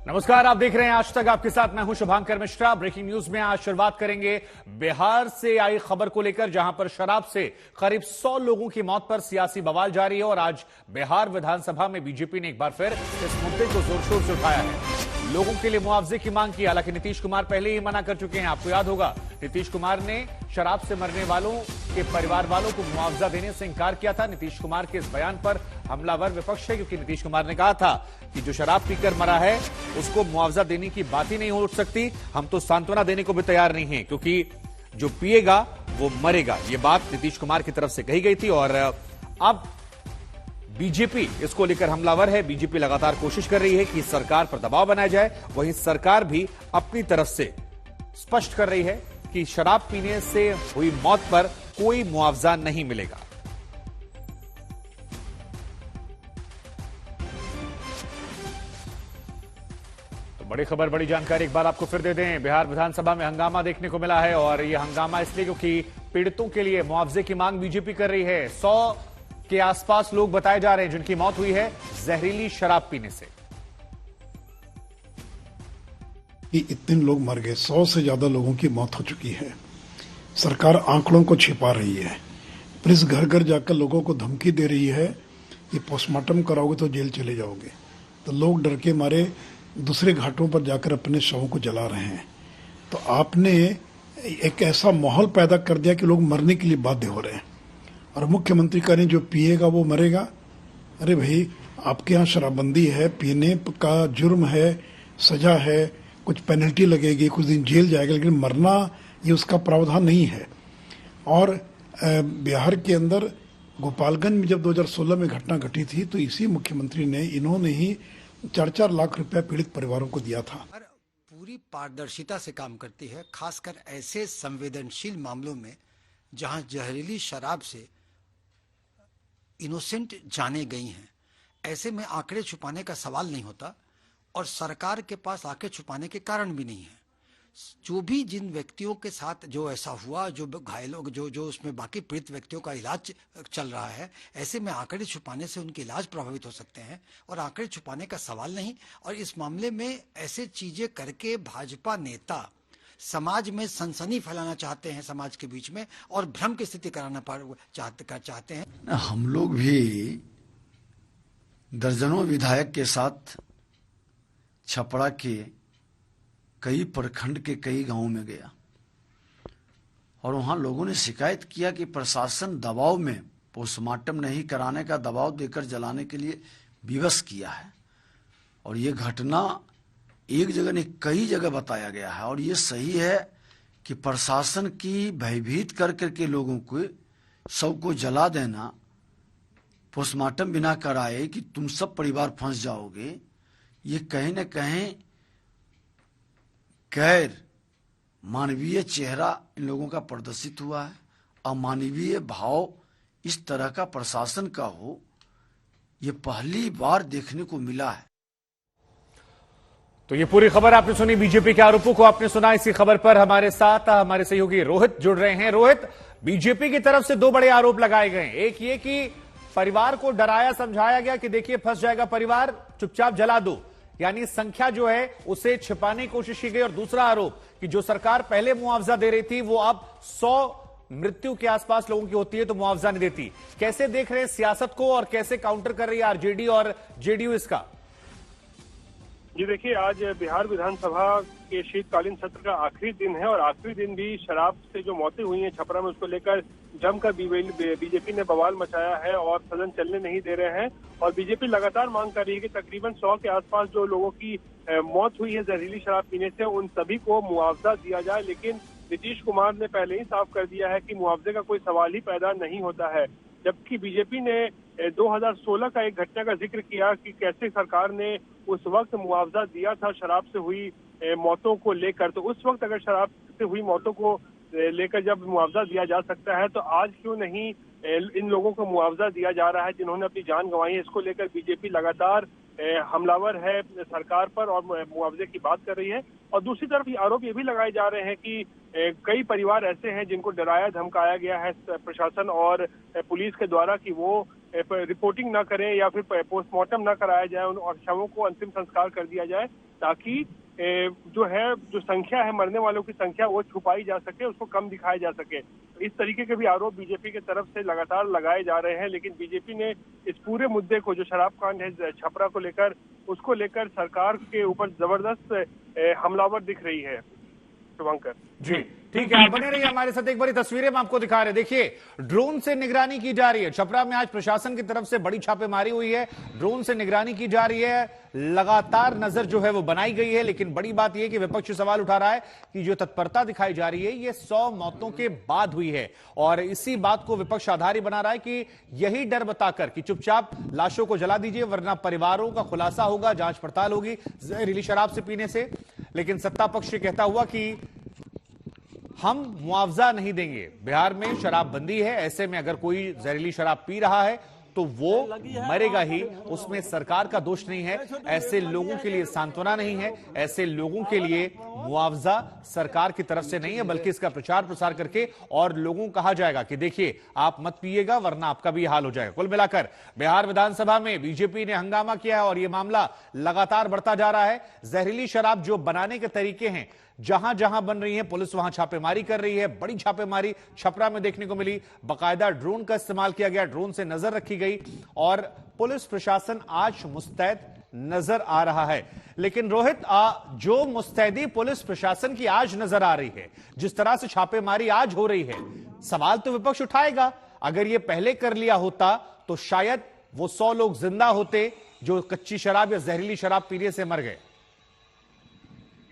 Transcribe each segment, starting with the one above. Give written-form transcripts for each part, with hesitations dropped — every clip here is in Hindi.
नमस्कार, आप देख रहे हैं आज तक। आपके साथ मैं हूं शुभांकर मिश्रा। ब्रेकिंग न्यूज में आज शुरुआत करेंगे बिहार से आई खबर को लेकर, जहां पर शराब से करीब 100 लोगों की मौत पर सियासी बवाल जारी है और आज बिहार विधानसभा में बीजेपी ने एक बार फिर इस मुद्दे को जोर शोर से उठाया है। लोगों के लिए मुआवजे की मांग की। हालांकि नीतीश कुमार पहले ही मना कर चुके हैं। आपको याद होगा, नीतीश कुमार ने शराब से मरने वालों के परिवार वालों को मुआवजा देने से इंकार किया था। नीतीश कुमार के इस बयान पर हमलावर विपक्ष है, क्योंकि नीतीश कुमार ने कहा था कि जो शराब पीकर मरा है उसको मुआवजा देने की बात ही नहीं हो सकती। हम तो सांत्वना देने को भी तैयार नहीं है, क्योंकि जो पिएगा वो मरेगा। ये बात नीतीश कुमार की तरफ से कही गई थी और अब बीजेपी इसको लेकर हमलावर है। बीजेपी लगातार कोशिश कर रही है कि सरकार पर दबाव बनाया जाए। वहीं सरकार भी अपनी तरफ से स्पष्ट कर रही है कि शराब पीने से हुई मौत पर कोई मुआवजा नहीं मिलेगा। तो बड़ी खबर, बड़ी जानकारी एक बार आपको फिर दे दें। बिहार विधानसभा में हंगामा देखने को मिला है और यह हंगामा इसलिए क्योंकि पीड़ितों के लिए मुआवजे की मांग बीजेपी कर रही है। 100 के आसपास लोग बताए जा रहे हैं जिनकी मौत हुई है जहरीली शराब पीने से। इतने लोग मर गए, 100 से ज्यादा लोगों की मौत हो चुकी है। सरकार आंकड़ों को छिपा रही है। पुलिस घर घर जाकर लोगों को धमकी दे रही है कि पोस्टमार्टम कराओगे तो जेल चले जाओगे। तो लोग डर के मारे दूसरे घाटों पर जाकर अपने शवों को जला रहे हैं। तो आपने एक ऐसा माहौल पैदा कर दिया कि लोग मरने के लिए बाध्य हो रहे हैं। और मुख्यमंत्री कह रहे हैं जो पिएगा वो मरेगा। अरे भाई, आपके यहाँ शराबबंदी है, पीने का जुर्म है, सजा है, कुछ पेनल्टी लगेगी, कुछ दिन जेल जाएगा, लेकिन मरना ये उसका प्रावधान नहीं है। और बिहार के अंदर गोपालगंज में जब 2016 में घटना घटी थी तो इसी मुख्यमंत्री ने, इन्होंने ही 4-4 लाख रुपया पीड़ित परिवारों को दिया था। पूरी पारदर्शिता से काम करती है, खासकर ऐसे संवेदनशील मामलों में जहां जहरीली शराब से इनोसेंट जाने गई हैं। ऐसे में आंकड़े छुपाने का सवाल नहीं होता और सरकार के पास आंकड़े छुपाने के कारण भी नहीं है। जो भी जिन व्यक्तियों के साथ जो ऐसा हुआ, जो घायलों, जो उसमें बाकी पीड़ित व्यक्तियों का इलाज चल रहा है, ऐसे में आंकड़े छुपाने से उनके इलाज प्रभावित हो सकते हैं और आंकड़े छुपाने का सवाल नहीं। और इस मामले में ऐसे चीजें करके भाजपा नेता समाज में सनसनी फैलाना चाहते हैं, समाज के बीच में, और भ्रम की स्थिति कराना चाहते हैं। हम लोग भी दर्जनों विधायक के साथ छपरा के कई प्रखंड के कई गांवों में गया और वहां लोगों ने शिकायत किया कि प्रशासन दबाव में पोस्टमार्टम नहीं कराने का दबाव देकर जलाने के लिए विवश किया है। और ये घटना एक जगह नहीं, कई जगह बताया गया है। और ये सही है कि प्रशासन की भयभीत कर करके लोगों को सबको जला देना, पोस्टमार्टम बिना कराए कि तुम सब परिवार फंस जाओगे, ये कहीं न कहीं गैर मानवीय चेहरा इन लोगों का प्रदर्शित हुआ है। अमानवीय भाव इस तरह का प्रशासन का हो, ये पहली बार देखने को मिला है। तो ये पूरी खबर आपने सुनी, बीजेपी के आरोपों को आपने सुना। इसी खबर पर हमारे साथ हमारे सहयोगी रोहित जुड़ रहे हैं। रोहित, बीजेपी की तरफ से 2 बड़े आरोप लगाए गए। एक ये कि परिवार को डराया समझाया गया कि देखिए फंस जाएगा परिवार, चुपचाप जला दो, यानी संख्या जो है उसे छिपाने की कोशिश की गई। और दूसरा आरोप कि जो सरकार पहले मुआवजा दे रही थी वो अब 100 मृत्यु के आसपास लोगों की होती है तो मुआवजा नहीं देती। कैसे देख रहे हैं सियासत को और कैसे काउंटर कर रही है आरजेडी और जेडीयू इसका? जी देखिए, आज बिहार विधानसभा के शीतकालीन सत्र का आखिरी दिन है और आखिरी दिन भी शराब से जो मौतें हुई हैं छपरा में, उसको लेकर जमकर बीजेपी ने बवाल मचाया है और सदन चलने नहीं दे रहे हैं। और बीजेपी लगातार मांग कर रही है कि तकरीबन 100 के आसपास जो लोगों की मौत हुई है जहरीली शराब पीने से, उन सभी को मुआवजा दिया जाए। लेकिन नीतीश कुमार ने पहले ही साफ कर दिया है कि मुआवजे का कोई सवाल ही पैदा नहीं होता है। जबकि बीजेपी ने 2016 का एक घटना का जिक्र किया कि कैसे सरकार ने उस वक्त मुआवजा दिया था शराब से हुई मौतों को लेकर। तो उस वक्त अगर शराब से हुई मौतों को लेकर जब मुआवजा दिया जा सकता है, तो आज क्यों नहीं इन लोगों को मुआवजा दिया जा रहा है जिन्होंने अपनी जान गंवाई है? इसको लेकर बीजेपी लगातार हमलावर है सरकार पर और मुआवजे की बात कर रही है। और दूसरी तरफ आरोप ये भी लगाए जा रहे हैं कि कई परिवार ऐसे हैं जिनको डराया धमकाया गया है प्रशासन और पुलिस के द्वारा कि वो रिपोर्टिंग ना करें या फिर पोस्टमार्टम ना कराया जाए और शवों को अंतिम संस्कार कर दिया जाए, ताकि जो संख्या है मरने वालों की संख्या वो छुपाई जा सके, उसको कम दिखाया जा सके। इस तरीके के भी आरोप बीजेपी की तरफ से लगातार लगाए जा रहे हैं, लेकिन बीजेपी ने इस पूरे मुद्दे को, जो शराब कांड है छपरा को लेकर, उसको लेकर सरकार के ऊपर जबरदस्त हमलावर दिख रही है। शुभंकर जी ठीक है, आप बने रहिए हमारे साथ। एक बड़ी तस्वीरें हम आपको दिखा रहे हैं। देखिए, ड्रोन से निगरानी की जा रही है। छपरा में आज प्रशासन की तरफ से बड़ी छापेमारी हुई है, ड्रोन से निगरानी की जा रही है, लगातार नजर जो है वो बनाई गई है। लेकिन बड़ी बात यह कि विपक्ष सवाल उठा रहा है कि जो तत्परता दिखाई जा रही है ये 100 मौतों के बाद हुई है, और इसी बात को विपक्ष आधारी बना रहा है कि यही डर बताकर कि चुपचाप लाशों को जला दीजिए वरना परिवारों का खुलासा होगा, जांच पड़ताल होगी जहरीली शराब से पीने से। लेकिन सत्ता पक्ष कहता हुआ कि हम मुआवजा नहीं देंगे। बिहार में शराबबंदी है, ऐसे में अगर कोई जहरीली शराब पी रहा है तो वो मरेगा ही, उसमें सरकार का दोष नहीं है। ऐसे लोगों के लिए सांत्वना नहीं है, ऐसे लोगों के लिए मुआवजा सरकार की तरफ से नहीं है, बल्कि इसका प्रचार प्रसार करके और लोगों को कहा जाएगा कि देखिए आप मत पिएगा वरना आपका भी हाल हो जाएगा। कुल मिलाकर बिहार विधानसभा में बीजेपी ने हंगामा किया है और यह मामला लगातार बढ़ता जा रहा है। जहरीली शराब जो बनाने के तरीके हैं, जहां जहां बन रही है पुलिस वहां छापेमारी कर रही है। बड़ी छापेमारी छपरा में देखने को मिली, बाकायदा ड्रोन का इस्तेमाल किया गया, ड्रोन से नजर रखी गई और पुलिस प्रशासन आज मुस्तैद नजर आ रहा है। लेकिन रोहित, जो मुस्तैदी पुलिस प्रशासन की आज नजर आ रही है, जिस तरह से छापेमारी आज हो रही है, सवाल तो विपक्ष उठाएगा। अगर यह पहले कर लिया होता तो शायद वो 100 लोग जिंदा होते जो कच्ची शराब या जहरीली शराब पीने से मर गए।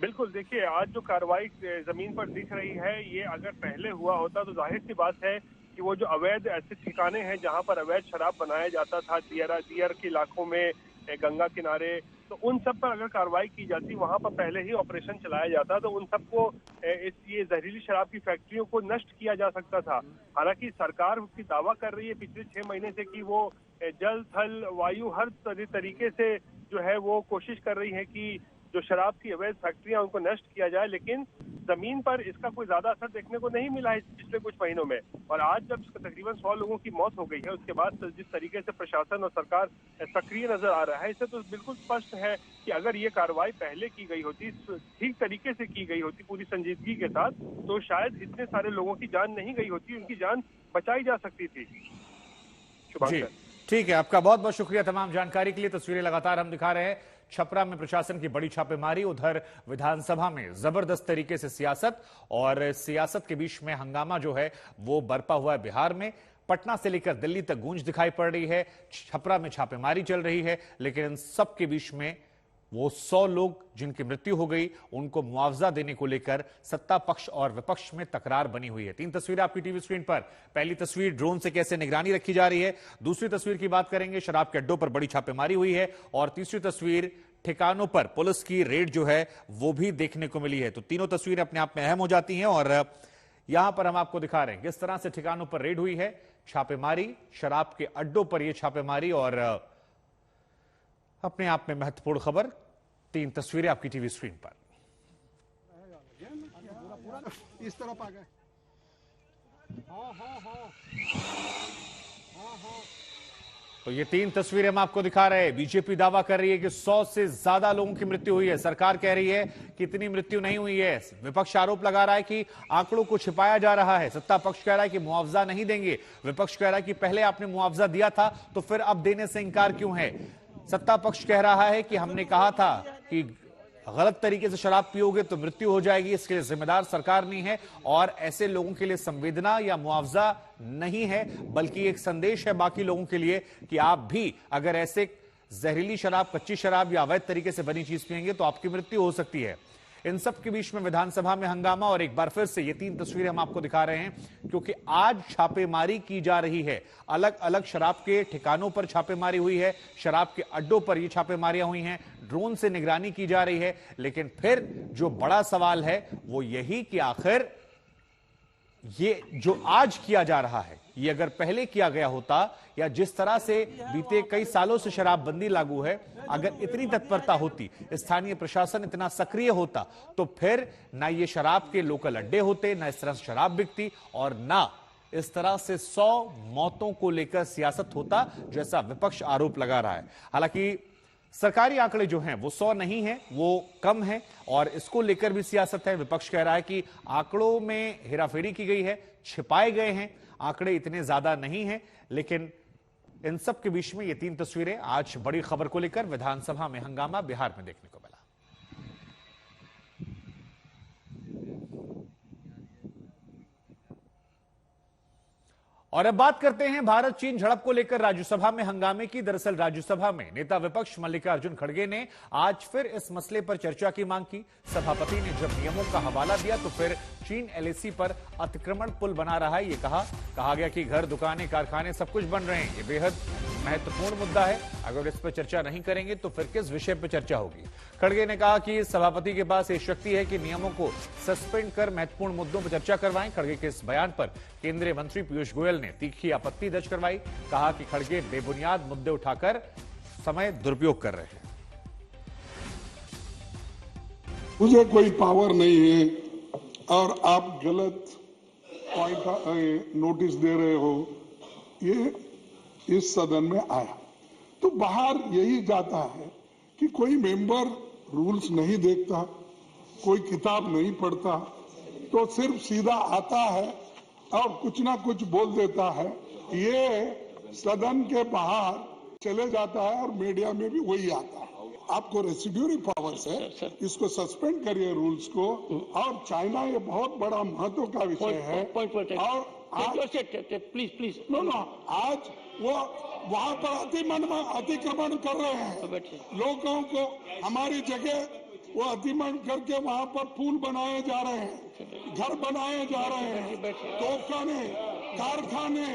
बिल्कुल, देखिए आज जो कार्रवाई जमीन पर दिख रही है, ये अगर पहले हुआ होता तो जाहिर सी बात है कि वो जो अवैध ऐसे ठिकाने हैं जहां पर अवैध शराब बनाया जाता था, दियर के इलाकों में, गंगा किनारे, तो उन सब पर अगर कार्रवाई की जाती, वहां पर पहले ही ऑपरेशन चलाया जाता तो उन सबको ये जहरीली शराब की फैक्ट्रियों को नष्ट किया जा सकता था। हालांकि सरकार उसकी दावा कर रही है पिछले 6 महीने से कि वो जल, थल, वायु हर तरीके से जो है वो कोशिश कर रही है कि जो शराब की अवैध फैक्ट्रियां उनको नष्ट किया जाए, लेकिन जमीन पर इसका कोई ज्यादा असर देखने को नहीं मिला है पिछले कुछ महीनों में। और आज जब तकरीबन 100 लोगों की मौत हो गई है, उसके बाद जिस तरीके से प्रशासन और सरकार सक्रिय नजर आ रहा है, इससे तो बिल्कुल स्पष्ट है कि अगर ये कार्रवाई पहले की गई होती, ठीक तरीके से की गई होती, पूरी संजीदगी के साथ, तो शायद इतने सारे लोगों की जान नहीं गई होती, उनकी जान बचाई जा सकती थी। जी ठीक है, आपका बहुत बहुत शुक्रिया तमाम जानकारी के लिए। तस्वीरें लगातार हम दिखा रहे हैं। छपरा में प्रशासन की बड़ी छापेमारी, उधर विधानसभा में जबरदस्त तरीके से सियासत, और सियासत के बीच में हंगामा जो है वो बरपा हुआ है। बिहार में पटना से लेकर दिल्ली तक गूंज दिखाई पड़ रही है, छपरा में छापेमारी चल रही है, लेकिन इन सब के बीच में वो 100 लोग जिनकी मृत्यु हो गई, उनको मुआवजा देने को लेकर सत्ता पक्ष और विपक्ष में तकरार बनी हुई है। 3 तस्वीरें आपकी टीवी स्क्रीन पर। पहली तस्वीर ड्रोन से कैसे निगरानी रखी जा रही है, दूसरी तस्वीर की बात करेंगे शराब के अड्डों पर बड़ी छापेमारी हुई है, और तीसरी तस्वीर ठिकानों पर पुलिस की रेड जो है वो भी देखने को मिली है। तो तीनों तस्वीरें अपने आप में अहम हो जाती हैं, और यहां पर हम आपको दिखा रहे हैं किस तरह से ठिकानों पर रेड हुई है, छापेमारी, शराब के अड्डों पर यह छापेमारी, और अपने आप में महत्वपूर्ण खबर। 3 तस्वीरें आपकी टीवी स्क्रीन पर। इस तरफ आ गए। तो ये 3 तस्वीरें हम आपको दिखा रहे हैं। बीजेपी दावा कर रही है कि 100 से ज्यादा लोगों की मृत्यु हुई है, सरकार कह रही है कि इतनी मृत्यु नहीं हुई है। विपक्ष आरोप लगा रहा है कि आंकड़ों को छिपाया जा रहा है, सत्ता पक्ष कह रहा है कि मुआवजा नहीं देंगे, विपक्ष कह रहा है कि पहले आपने मुआवजा दिया था तो फिर अब देने से इंकार क्यों है। सत्ता पक्ष कह रहा है कि हमने कहा था कि गलत तरीके से शराब पियोगे तो मृत्यु हो जाएगी, इसके लिए जिम्मेदार सरकार नहीं है, और ऐसे लोगों के लिए संवेदना या मुआवजा नहीं है, बल्कि एक संदेश है बाकी लोगों के लिए कि आप भी अगर ऐसे जहरीली शराब, कच्ची शराब या अवैध तरीके से बनी चीज पिएंगे तो आपकी मृत्यु हो सकती है। इन सब के बीच में विधानसभा में हंगामा, और एक बार फिर से ये 3 तस्वीरें हम आपको दिखा रहे हैं क्योंकि आज छापेमारी की जा रही है। अलग अलग शराब के ठिकानों पर छापेमारी हुई है, शराब के अड्डों पर ये छापेमारियां हुई हैं, ड्रोन से निगरानी की जा रही है। लेकिन फिर जो बड़ा सवाल है वो यही कि आखिर ये जो आज किया जा रहा है, ये अगर पहले किया गया होता, या जिस तरह से बीते कई सालों से शराबबंदी लागू है, अगर इतनी तत्परता होती, स्थानीय प्रशासन इतना सक्रिय होता, तो फिर ना ये शराब के लोकल अड्डे होते, ना इस तरह से शराब बिकती, और ना इस तरह से 100 मौतों को लेकर सियासत होता, जैसा विपक्ष आरोप लगा रहा है। हालांकि सरकारी आंकड़े जो हैं वो 100 नहीं है, वो कम है और इसको लेकर भी सियासत है। विपक्ष कह रहा है कि आंकड़ों में हेराफेरी की गई है, छिपाए गए हैं, आंकड़े इतने ज्यादा नहीं हैं। लेकिन इन सब के बीच में ये 3 तस्वीरें आज बड़ी खबर को लेकर विधानसभा में हंगामा बिहार में देखने को मिला। और अब बात करते हैं भारत चीन झड़प को लेकर राज्यसभा में हंगामे की। दरअसल राज्यसभा में नेता विपक्ष मल्लिकार्जुन खड़गे ने आज फिर इस मसले पर चर्चा की मांग की। सभापति ने जब नियमों का हवाला दिया तो फिर चीन एलएसी पर अतिक्रमण पुल बना रहा है, ये कहा गया कि घर, दुकानें, कारखाने सब कुछ बन रहे हैं। ये बेहद महत्वपूर्ण मुद्दा है, अगर इस पर चर्चा नहीं करेंगे तो फिर किस विषय पर चर्चा होगी। खड़गे ने कहा कि सभापति के पास ये शक्ति है कि नियमों को सस्पेंड कर महत्वपूर्ण मुद्दों पर चर्चा करवाएं। खड़गे के इस बयान पर केंद्रीय मंत्री पीयूष गोयल ने तीखी आपत्ति दर्ज करवाई। कहा कि खड़गे बेबुनियाद मुद्दे उठाकर समय दुरुपयोग कर रहे हैं। मुझे कोई पावर नहीं है और आप गलत पॉइंट नोटिस दे रहे हो, ये इस सदन में आया तो बाहर यही जाता है कि कोई मेंबर रूल्स नहीं देखता, कोई किताब नहीं पढ़ता, तो सिर्फ सीधा आता है और कुछ ना कुछ बोल देता है। ये सदन के बाहर चले जाता है और मीडिया में भी वही आता है। आपको रेसिड्यूरी पावर्स है, इसको सस्पेंड करिए रूल्स को। और चाइना ये बहुत बड़ा महत्व का विषय है। और प्लीज नो आज वो वहां पर अतिक्रमण कर रहे हैं लोगों को, हमारी जगह वो अतिक्रमण करके वहां पर पुल बनाए जा रहे हैं, घर बनाए जा रहे हैं, तोफखाने, कारखाने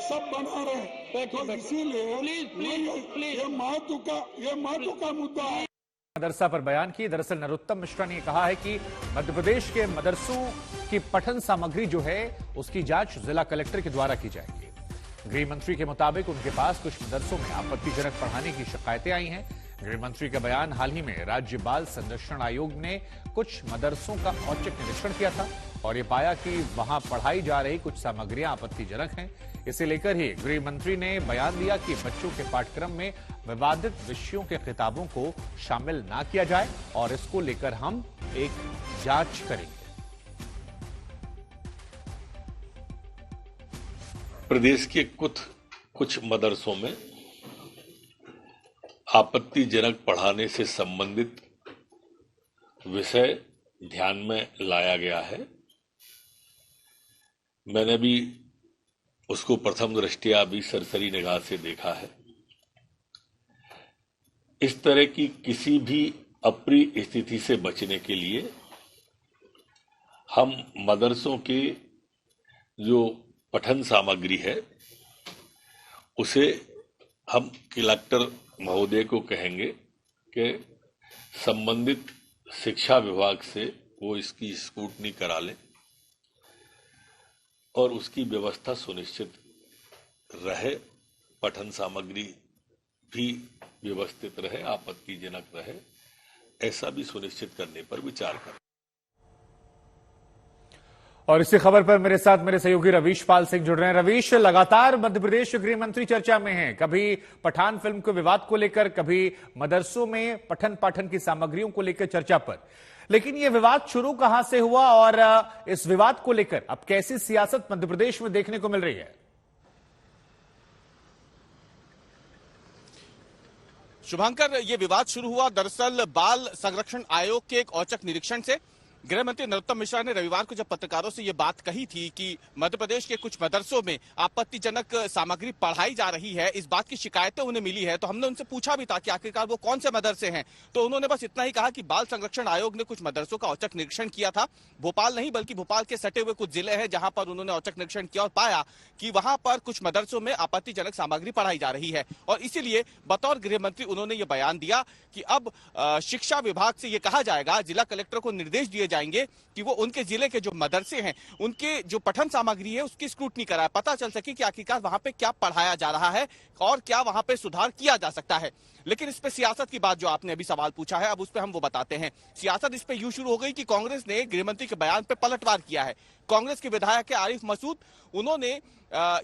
सब बना रहे हैं। तो इसीलिए ये महत्व का मुद्दा है। मदरसा पर बयान की। दरअसल नरोत्तम मिश्रा ने कहा है कि मध्य प्रदेश के मदरसों की पठन सामग्री जो है उसकी जांच जिला कलेक्टर के द्वारा की जाएगी। गृह मंत्री के मुताबिक उनके पास कुछ मदरसों में आपत्तिजनक पढ़ाने की शिकायतें आई हैं। गृह मंत्री का बयान, हाल ही में राज्य बाल संरक्षण आयोग ने कुछ मदरसों का औचक निरीक्षण किया था और ये पाया कि वहां पढ़ाई जा रही कुछ सामग्रियां आपत्तिजनक हैं। इसे लेकर ही गृह मंत्री ने बयान दिया कि बच्चों के पाठ्यक्रम में विवादित विषयों के किताबों को शामिल ना किया जाए और इसको लेकर हम एक जांच करेंगे। प्रदेश के कुछ मदरसों में आपत्तिजनक पढ़ाने से संबंधित विषय ध्यान में लाया गया है। मैंने भी उसको प्रथम दृष्टया अभी सरसरी निगाह से देखा है। इस तरह की किसी भी अप्रिय स्थिति से बचने के लिए हम मदरसों के जो पठन सामग्री है उसे हम कलेक्टर महोदय को कहेंगे कि संबंधित शिक्षा विभाग से वो इसकी स्क्रूटनी करा लें और उसकी व्यवस्था सुनिश्चित रहे, पठन सामग्री भी व्यवस्थित रहे, आपत्तिजनक रहे, ऐसा भी सुनिश्चित करने पर विचार करें। और इसी खबर पर मेरे साथ मेरे सहयोगी रवीश पाल सिंह जुड़ रहे हैं। रवीश, लगातार मध्य प्रदेश गृह मंत्री चर्चा में हैं, कभी पठान फिल्म के विवाद को लेकर, कभी मदरसों में पठन पाठन की सामग्रियों को लेकर चर्चा पर। लेकिन यह विवाद शुरू कहां से हुआ और इस विवाद को लेकर अब कैसी सियासत मध्य प्रदेश में देखने को मिल रही है? शुभांकर, ये विवाद शुरू हुआ दरअसल बाल संरक्षण आयोग के एक औचक निरीक्षण से। गृह मंत्री नरोत्तम मिश्रा ने रविवार को जब पत्रकारों से ये बात कही थी कि मध्य प्रदेश के कुछ मदरसों में आपत्तिजनक सामग्री पढ़ाई जा रही है, इस बात की शिकायतें उन्हें मिली है, तो हमने उनसे पूछा भी था कि आखिरकार वो कौन से मदरसे हैं। तो उन्होंने बस इतना ही कहा कि बाल संरक्षण आयोग ने कुछ मदरसों का औचक निरीक्षण किया था। भोपाल नहीं बल्कि भोपाल के सटे हुए कुछ जिले हैं जहां पर उन्होंने औचक निरीक्षण किया और पाया कि वहां पर कुछ मदरसों में आपत्तिजनक सामग्री पढ़ाई जा रही है। और इसीलिए बतौर गृह मंत्री उन्होंने ये बयान दिया कि अब शिक्षा विभाग से ये कहा जाएगा, जिला कलेक्टर को निर्देश दिए जाएंगे कि वो उनके जिले के जो मदरसे हैं उनके जो पठन सामग्री है उसकी स्क्रूटनी कराए, पता चल सके कि आखिरकार वहां पे क्या पढ़ाया जा रहा है और क्या वहां पे सुधार किया जा सकता है। लेकिन इस पे सियासत की बात जो आपने अभी सवाल पूछा है, अब उस पे हम वो बताते हैं। सियासत इस पे यूं शुरू हो गई कि कांग्रेस ने गृहमंत्री के बयान पे पलटवार किया है। कांग्रेस के विधायक आरिफ मसूद, उन्होंने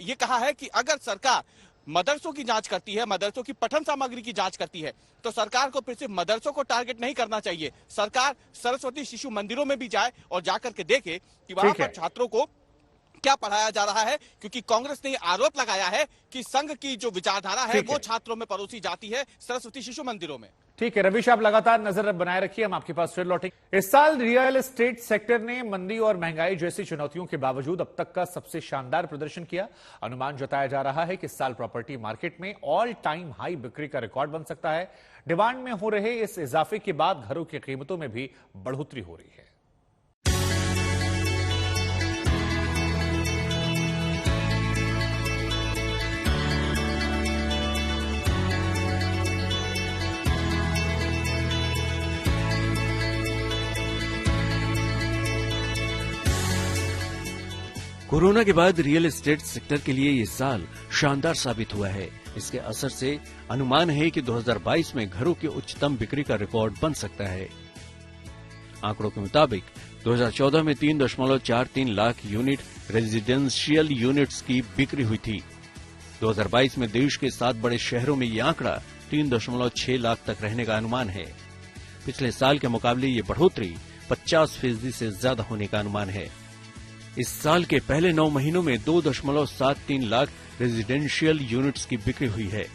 ये कहा है कि अगर सरकार मदरसों की जांच करती है, मदरसों की पठन सामग्री की जांच करती है, तो सरकार को फिर सिर्फ मदरसों को टारगेट नहीं करना चाहिए। सरकार सरस्वती शिशु मंदिरों में भी जाए और जाकर के देखे कि वहां पर छात्रों को क्या पढ़ाया जा रहा है, क्योंकि कांग्रेस ने आरोप लगाया है कि संघ की जो विचारधारा है वो छात्रों में परोसी जाती है सरस्वती शिशु मंदिरों में। ठीक है रविश, आप लगातार नजर बनाए रखिए, हम आपके पास फिर लौटेंगे। इस साल रियल एस्टेट सेक्टर ने मंदी और महंगाई जैसी चुनौतियों के बावजूद अब तक का सबसे शानदार प्रदर्शन किया। अनुमान जताया जा रहा है कि इस साल प्रॉपर्टी मार्केट में ऑल टाइम हाई बिक्री का रिकॉर्ड बन सकता है। डिमांड में हो रहे इस इजाफे के बाद घरों की कीमतों में भी बढ़ोतरी हो रही है। कोरोना के बाद रियल एस्टेट सेक्टर के लिए ये साल शानदार साबित हुआ है। इसके असर से अनुमान है कि 2022 में घरों की उच्चतम बिक्री का रिकॉर्ड बन सकता है। आंकड़ों के मुताबिक 2014 में 3.43 लाख यूनिट रेजिडेंशियल यूनिट्स की बिक्री हुई थी। 2022 में देश के 7 बड़े शहरों में ये आंकड़ा 3.6 लाख तक रहने का अनुमान है। पिछले साल के मुकाबले ये बढ़ोतरी 50% से ज्यादा होने का अनुमान है। इस साल के पहले 9 महीनों में 2.73 लाख रेजिडेंशियल यूनिट्स की बिक्री हुई है।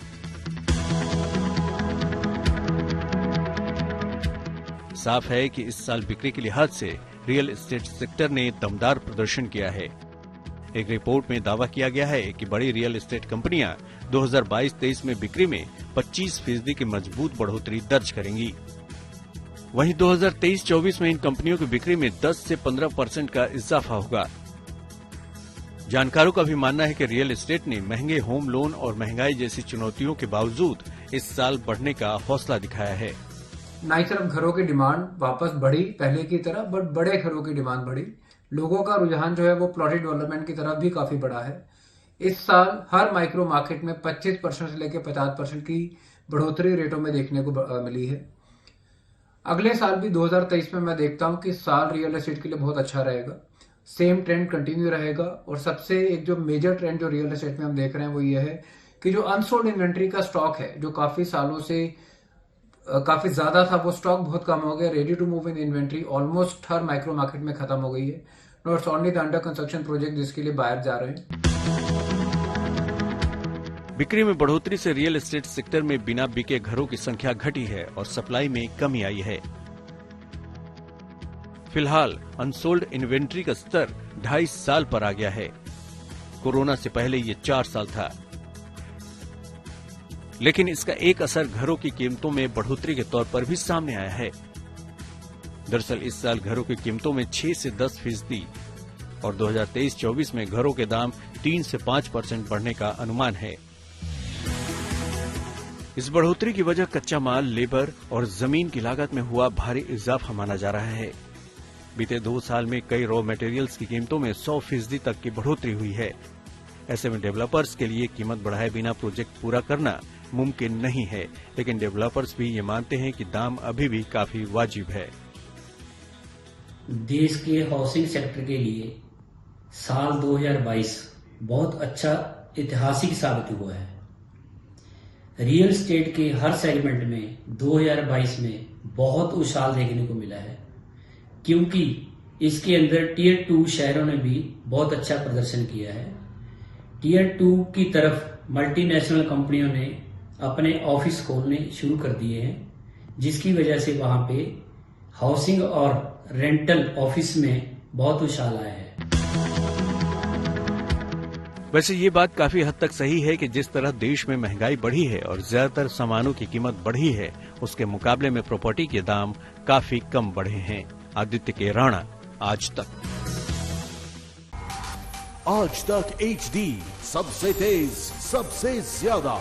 साफ है कि इस साल बिक्री के लिहाज से रियल एस्टेट सेक्टर ने दमदार प्रदर्शन किया है। एक रिपोर्ट में दावा किया गया है कि बड़ी रियल एस्टेट कंपनियां 2022-23 में बिक्री में 25% की मजबूत बढ़ोतरी दर्ज करेंगी। वहीं 2023-24 में इन कंपनियों की बिक्री में 10 से 15% का इजाफा होगा। जानकारों का भी मानना है कि रियल एस्टेट ने महंगे होम लोन और महंगाई जैसी चुनौतियों के बावजूद इस साल बढ़ने का हौसला दिखाया है। ना ही सिर्फ घरों की डिमांड वापस बढ़ी पहले की तरह, बट बड़े घरों की डिमांड बढ़ी। लोगों का रुझान जो है वो प्लॉटेड डेवलपमेंट की तरफ भी काफी बढ़ा है। इस साल हर माइक्रो मार्केट में 25% से लेकर 50% की बढ़ोतरी रेटों में देखने को मिली है। अगले साल भी 2023 में मैं देखता हूं कि साल रियल एस्टेट के लिए बहुत अच्छा रहेगा। सेम ट्रेंड कंटिन्यू रहेगा। और सबसे एक जो मेजर ट्रेंड जो रियल एस्टेट में हम देख रहे हैं वो ये है कि जो अनसोल्ड इन्वेंट्री का स्टॉक है, जो काफी सालों से काफी ज्यादा था, वो स्टॉक बहुत कम हो गया। Ready to move in inventory almost हर माइक्रो मार्केट में खत्म हो गई है। Not only the under construction project जिसके लिए बाहर जा रहे हैं। बिक्री में बढ़ोतरी से रियल एस्टेट सेक्टर में बिना बिके घरों की संख्या घटी है और सप्लाई में कमी आई है। फिलहाल अनसोल्ड इन्वेंट्री का स्तर 2.5 साल पर आ गया है। कोरोना से पहले ये 4 साल था। लेकिन इसका एक असर घरों की कीमतों में बढ़ोतरी के तौर पर भी सामने आया है। दरअसल इस साल घरों की कीमतों में 6 से 10% और 2023-24 में घरों के दाम 3 से 5% बढ़ने का अनुमान है। इस बढ़ोतरी की वजह कच्चा माल, लेबर और जमीन की लागत में हुआ भारी इजाफा माना जा रहा है। बीते 2 साल में कई रॉ मटेरियल्स की कीमतों में 100% तक की बढ़ोतरी हुई है। ऐसे में डेवलपर्स के लिए कीमत बढ़ाए बिना प्रोजेक्ट पूरा करना मुमकिन नहीं है, लेकिन डेवलपर्स भी ये मानते हैं कि दाम अभी भी काफी वाजिब है। देश के हाउसिंग सेक्टर के लिए साल 2022 बहुत अच्छा ऐतिहासिक साबित हुआ है। रियल एस्टेट के हर सेगमेंट में 2022 में बहुत उछाल देखने को मिला है, क्योंकि इसके अंदर टीयर 2 शहरों ने भी बहुत अच्छा प्रदर्शन किया है। टीयर 2 की तरफ मल्टीनेशनल कंपनियों ने अपने ऑफिस खोलने शुरू कर दिए हैं, जिसकी वजह से वहां पे हाउसिंग और रेंटल ऑफिस में बहुत उछाल आया है। वैसे ये बात काफी हद तक सही है कि जिस तरह देश में महंगाई बढ़ी है और ज्यादातर सामानों की कीमत बढ़ी है, उसके मुकाबले में प्रॉपर्टी के दाम काफी कम बढ़े हैं। आदित्य के राणा, आज तक। आज तक HD, सबसे तेज, सबसे ज्यादा।